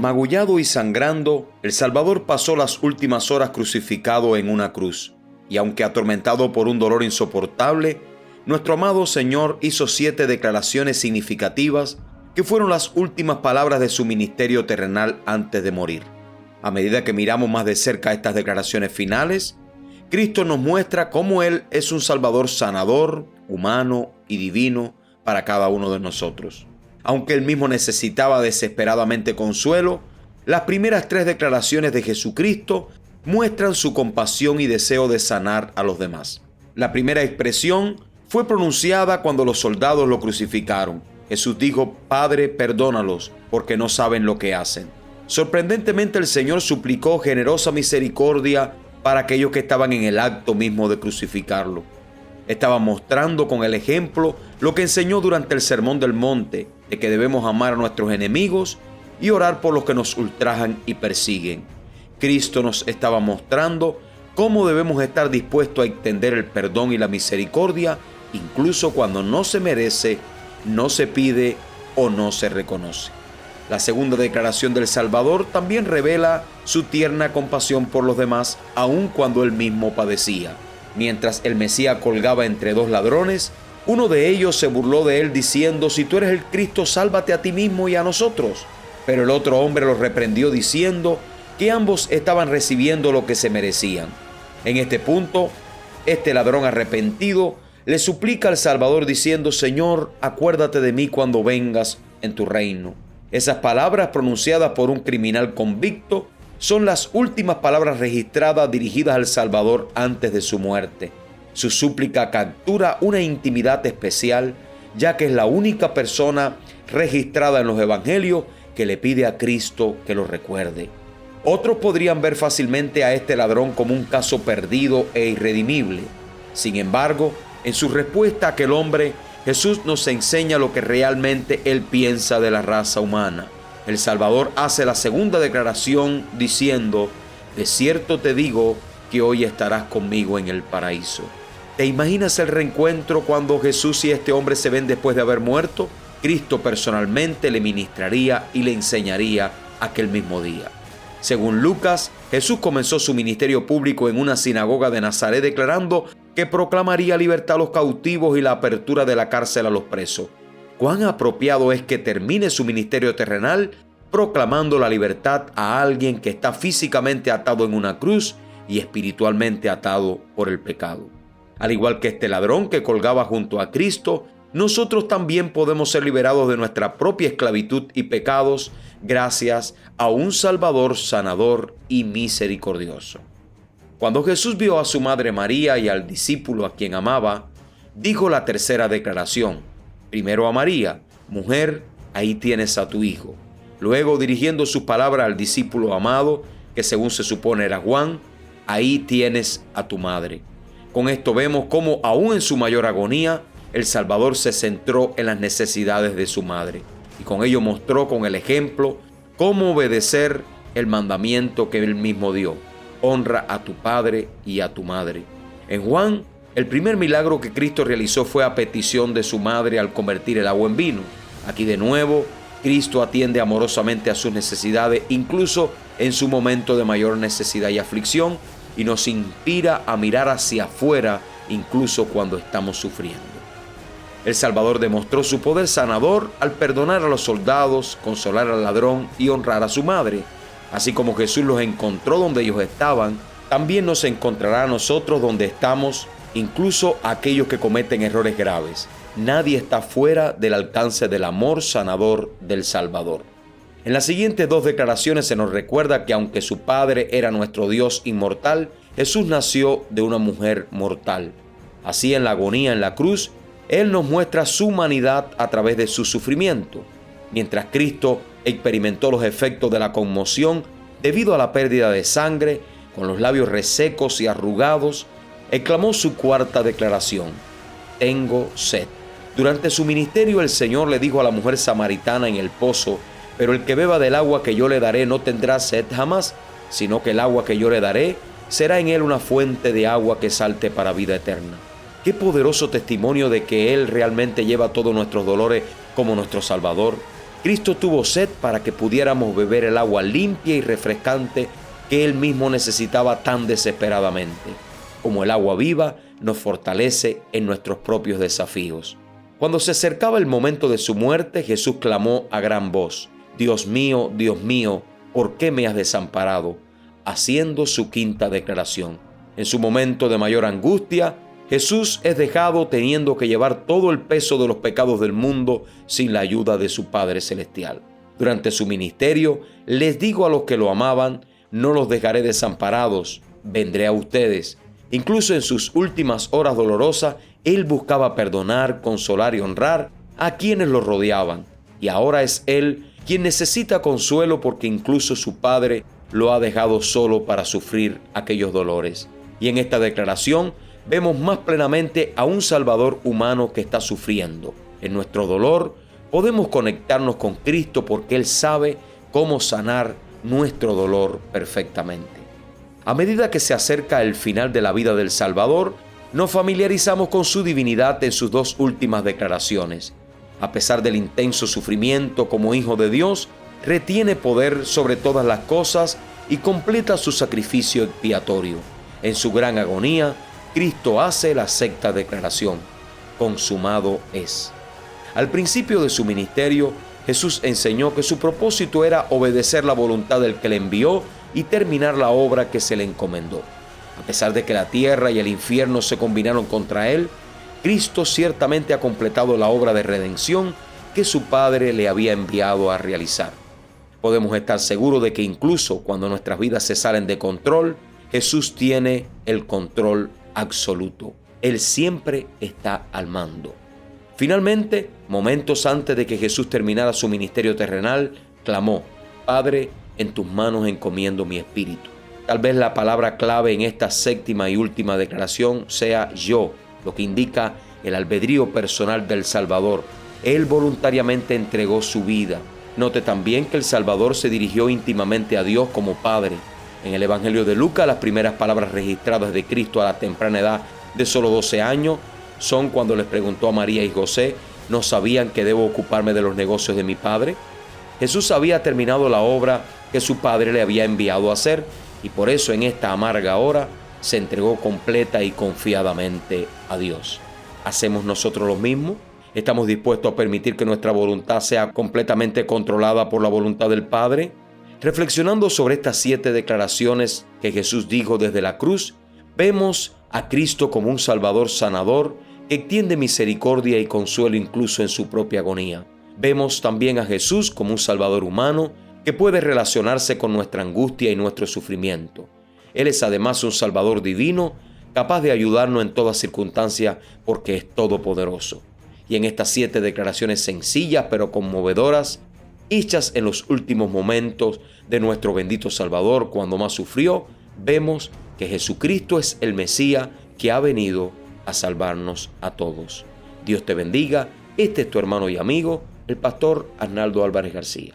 Magullado y sangrando, el Salvador pasó las últimas horas crucificado en una cruz, y aunque atormentado por un dolor insoportable, nuestro amado Señor hizo 7 declaraciones significativas que fueron las últimas palabras de su ministerio terrenal antes de morir. A medida que miramos más de cerca estas declaraciones finales, Cristo nos muestra cómo Él es un Salvador sanador, humano y divino para cada uno de nosotros. Aunque Él mismo necesitaba desesperadamente consuelo, las primeras 3 declaraciones de Jesucristo muestran su compasión y deseo de sanar a los demás. La primera expresión fue pronunciada cuando los soldados lo crucificaron. Jesús dijo: «Padre, perdónalos, porque no saben lo que hacen». Sorprendentemente, el Señor suplicó generosa misericordia para aquellos que estaban en el acto mismo de crucificarlo. Estaba mostrando con el ejemplo lo que enseñó durante el Sermón del Monte, de que debemos amar a nuestros enemigos y orar por los que nos ultrajan y persiguen. Cristo nos estaba mostrando cómo debemos estar dispuestos a extender el perdón y la misericordia, incluso cuando no se merece, no se pide o no se reconoce. La segunda declaración del Salvador también revela su tierna compasión por los demás, aun cuando él mismo padecía. Mientras el Mesías colgaba entre 2 ladrones, uno de ellos se burló de él diciendo: «Si tú eres el Cristo, sálvate a ti mismo y a nosotros». Pero el otro hombre lo reprendió diciendo que ambos estaban recibiendo lo que se merecían. En este punto, este ladrón arrepentido le suplica al Salvador diciendo: «Señor, acuérdate de mí cuando vengas en tu reino». Esas palabras pronunciadas por un criminal convicto son las últimas palabras registradas dirigidas al Salvador antes de su muerte. Su súplica captura una intimidad especial, ya que es la única persona registrada en los evangelios que le pide a Cristo que lo recuerde. Otros podrían ver fácilmente a este ladrón como un caso perdido e irredimible. Sin embargo, en su respuesta a aquel hombre, Jesús nos enseña lo que realmente Él piensa de la raza humana. El Salvador hace la segunda declaración diciendo: «De cierto te digo que hoy estarás conmigo en el paraíso». ¿Te imaginas el reencuentro cuando Jesús y este hombre se ven después de haber muerto? Cristo personalmente le ministraría y le enseñaría aquel mismo día. Según Lucas, Jesús comenzó su ministerio público en una sinagoga de Nazaret declarando que proclamaría libertad a los cautivos y la apertura de la cárcel a los presos. ¿Cuán apropiado es que termine su ministerio terrenal proclamando la libertad a alguien que está físicamente atado en una cruz y espiritualmente atado por el pecado? Al igual que este ladrón que colgaba junto a Cristo, nosotros también podemos ser liberados de nuestra propia esclavitud y pecados gracias a un Salvador sanador y misericordioso. Cuando Jesús vio a su madre María y al discípulo a quien amaba, dijo la tercera declaración. Primero a María: «Mujer, ahí tienes a tu hijo». Luego, dirigiendo sus palabras al discípulo amado, que según se supone era Juan: «Ahí tienes a tu madre». Con esto vemos cómo, aún en su mayor agonía, el Salvador se centró en las necesidades de su madre, y con ello mostró con el ejemplo cómo obedecer el mandamiento que él mismo dio: «Honra a tu padre y a tu madre». En Juan, el primer milagro que Cristo realizó fue a petición de su madre al convertir el agua en vino. Aquí de nuevo, Cristo atiende amorosamente a sus necesidades, incluso en su momento de mayor necesidad y aflicción, y nos inspira a mirar hacia afuera incluso cuando estamos sufriendo. El Salvador demostró su poder sanador al perdonar a los soldados, consolar al ladrón y honrar a su madre. Así como Jesús los encontró donde ellos estaban, también nos encontrará a nosotros donde estamos, incluso a aquellos que cometen errores graves. Nadie está fuera del alcance del amor sanador del Salvador. En las siguientes 2 declaraciones se nos recuerda que aunque su Padre era nuestro Dios inmortal, Jesús nació de una mujer mortal. Así, en la agonía en la cruz, Él nos muestra su humanidad a través de su sufrimiento. Mientras Cristo experimentó los efectos de la conmoción debido a la pérdida de sangre, con los labios resecos y arrugados, exclamó su cuarta declaración: «Tengo sed». Durante su ministerio, el Señor le dijo a la mujer samaritana en el pozo: «Pero el que beba del agua que yo le daré no tendrá sed jamás, sino que el agua que yo le daré será en él una fuente de agua que salte para vida eterna». Qué poderoso testimonio de que Él realmente lleva todos nuestros dolores como nuestro Salvador. Cristo tuvo sed para que pudiéramos beber el agua limpia y refrescante que Él mismo necesitaba tan desesperadamente. Como el agua viva nos fortalece en nuestros propios desafíos. Cuando se acercaba el momento de su muerte, Jesús clamó a gran voz: Dios mío, ¿por qué me has desamparado?, haciendo su quinta declaración. En su momento de mayor angustia, Jesús es dejado teniendo que llevar todo el peso de los pecados del mundo sin la ayuda de su Padre Celestial. Durante su ministerio, les digo a los que lo amaban: no los dejaré desamparados, vendré a ustedes. Incluso en sus últimas horas dolorosas, Él buscaba perdonar, consolar y honrar a quienes lo rodeaban. Y ahora es Él quien necesita consuelo porque incluso su Padre lo ha dejado solo para sufrir aquellos dolores. Y en esta declaración vemos más plenamente a un Salvador humano que está sufriendo. En nuestro dolor podemos conectarnos con Cristo porque Él sabe cómo sanar nuestro dolor perfectamente. A medida que se acerca el final de la vida del Salvador, nos familiarizamos con su divinidad en sus dos últimas declaraciones. A pesar del intenso sufrimiento como Hijo de Dios, retiene poder sobre todas las cosas y completa su sacrificio expiatorio. En su gran agonía, Cristo hace la sexta declaración: consumado es. Al principio de su ministerio, Jesús enseñó que su propósito era obedecer la voluntad del que le envió y terminar la obra que se le encomendó. A pesar de que la tierra y el infierno se combinaron contra él, Cristo ciertamente ha completado la obra de redención que su Padre le había enviado a realizar. Podemos estar seguros de que incluso cuando nuestras vidas se salen de control, Jesús tiene el control absoluto. Él siempre está al mando. Finalmente, momentos antes de que Jesús terminara su ministerio terrenal, clamó: Padre, en tus manos encomiendo mi espíritu. Tal vez la palabra clave en esta séptima y última declaración sea yo, lo que indica el albedrío personal del Salvador. Él voluntariamente entregó su vida. Note también que el Salvador se dirigió íntimamente a Dios como Padre. En el Evangelio de Lucas, las primeras palabras registradas de Cristo a la temprana edad de solo 12 años son cuando les preguntó a María y José: ¿no sabían que debo ocuparme de los negocios de mi Padre? Jesús había terminado la obra que su Padre le había enviado a hacer y por eso en esta amarga hora se entregó completa y confiadamente a Dios. ¿Hacemos nosotros lo mismo? ¿Estamos dispuestos a permitir que nuestra voluntad sea completamente controlada por la voluntad del Padre? Reflexionando sobre estas 7 declaraciones que Jesús dijo desde la cruz, vemos a Cristo como un Salvador sanador que extiende misericordia y consuelo incluso en su propia agonía. Vemos también a Jesús como un Salvador humano que puede relacionarse con nuestra angustia y nuestro sufrimiento. Él es además un Salvador divino, capaz de ayudarnos en toda circunstancia porque es todopoderoso. Y en estas 7 declaraciones sencillas pero conmovedoras, hechas en los últimos momentos de nuestro bendito Salvador cuando más sufrió, vemos que Jesucristo es el Mesías que ha venido a salvarnos a todos. Dios te bendiga. Este es tu hermano y amigo, el pastor Arnaldo Álvarez García.